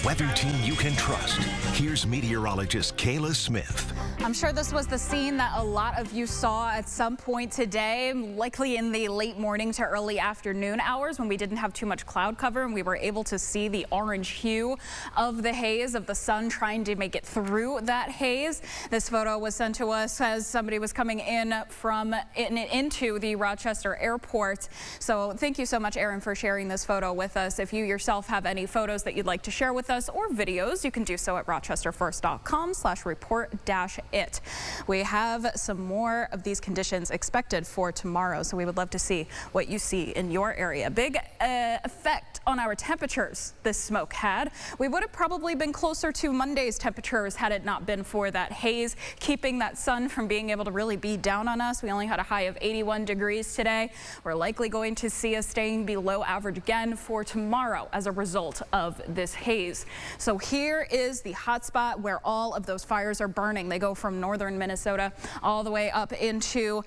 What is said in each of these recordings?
weather team you can trust. Here's meteorologist Kayla Smith. I'm sure this was the scene that a lot of you saw at some point today, likely in the late morning to early afternoon hours when we didn't have too much cloud cover and we were able to see the orange hue of the haze, of the sun trying to make it through that haze. This photo was sent to us as somebody was coming in into the Rochester airport. So thank you so much, Aaron, for sharing this photo with us. If you yourself have any photos that you'd like to share with us or videos, you can do so at rochesterfirst.com/report-it. We have some more of these conditions expected for tomorrow, so we would love to see what you see in your area. Big effect on our temperatures this smoke had. We would have probably been closer to Monday's temperatures had it not been for that haze, keeping that sun from being able to really beat down on us. We only had a high of 81 degrees today. We're likely going to see us staying below average again for tomorrow as a result of this haze. So here is the hot spot where all of those fires are burning. They go from northern Minnesota all the way up into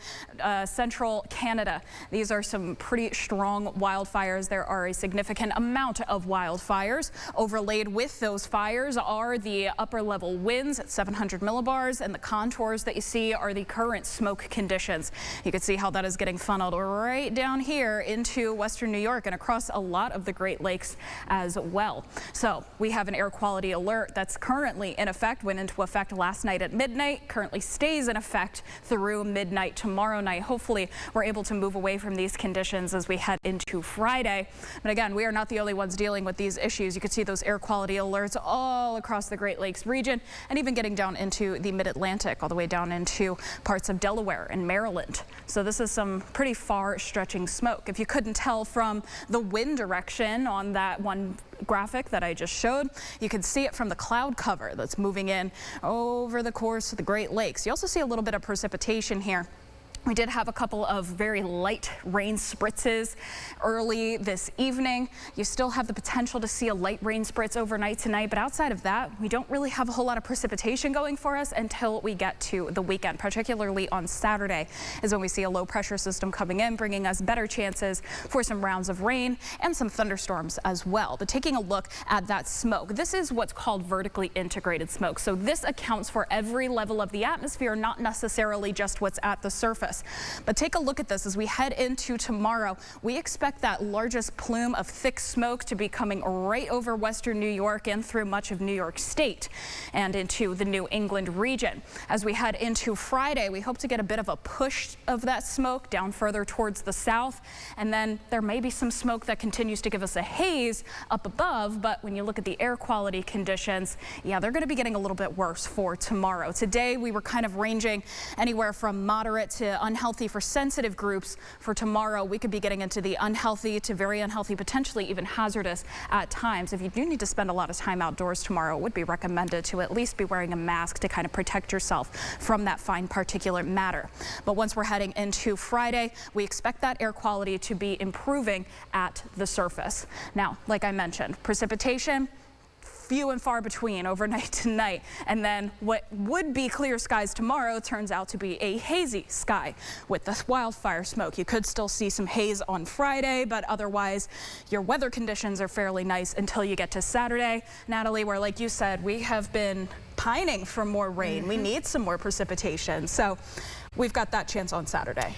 central Canada. These are some pretty strong wildfires. There are a significant amount of wildfires. Overlaid with those fires are the upper level winds at 700 millibars, and the contours that you see are the current smoke conditions. You can see how that is getting funneled right down here into western New York and across a lot of the Great Lakes as well. So we have an air quality alert that's currently in effect, went into effect last night at midnight, currently stays in effect through midnight tomorrow night. Hopefully we're able to move away from these conditions as we head into Friday. But again, we are not the only ones dealing with these issues. You can see those air quality alerts all across the Great Lakes region and even getting down into the mid-Atlantic, all the way down into parts of Delaware and Maryland. So this is some pretty far stretching smoke. If you couldn't tell from the wind direction on that one graphic that I just showed, you can see it from the cloud cover that's moving in over the course of the Great Lakes. You also see a little bit of precipitation here. We did have a couple of very light rain spritzes early this evening. You still have the potential to see a light rain spritz overnight tonight, but outside of that, we don't really have a whole lot of precipitation going for us until we get to the weekend, particularly on Saturday is when we see a low pressure system coming in, bringing us better chances for some rounds of rain and some thunderstorms as well. But taking a look at that smoke, this is what's called vertically integrated smoke. So this accounts for every level of the atmosphere, not necessarily just what's at the surface. But take a look at this as we head into tomorrow. We expect that largest plume of thick smoke to be coming right over western New York and through much of New York State and into the New England region. As we head into Friday, we hope to get a bit of a push of that smoke down further towards the south. And then there may be some smoke that continues to give us a haze up above. But when you look at the air quality conditions, yeah, they're going to be getting a little bit worse for tomorrow. Today, we were kind of ranging anywhere from moderate to unhealthy for sensitive groups. For tomorrow, we could be getting into the unhealthy to very unhealthy, potentially even hazardous at times. If you do need to spend a lot of time outdoors tomorrow, it would be recommended to at least be wearing a mask to kind of protect yourself from that fine particulate matter. But once we're heading into Friday, we expect that air quality to be improving at the surface. Now, like I mentioned, precipitation, few and far between overnight tonight, and then what would be clear skies tomorrow turns out to be a hazy sky with the wildfire smoke. You could still see some haze on Friday, but otherwise your weather conditions are fairly nice until you get to Saturday, Natalie, where, like you said, we have been pining for more rain. We need some more precipitation, so we've got that chance on Saturday.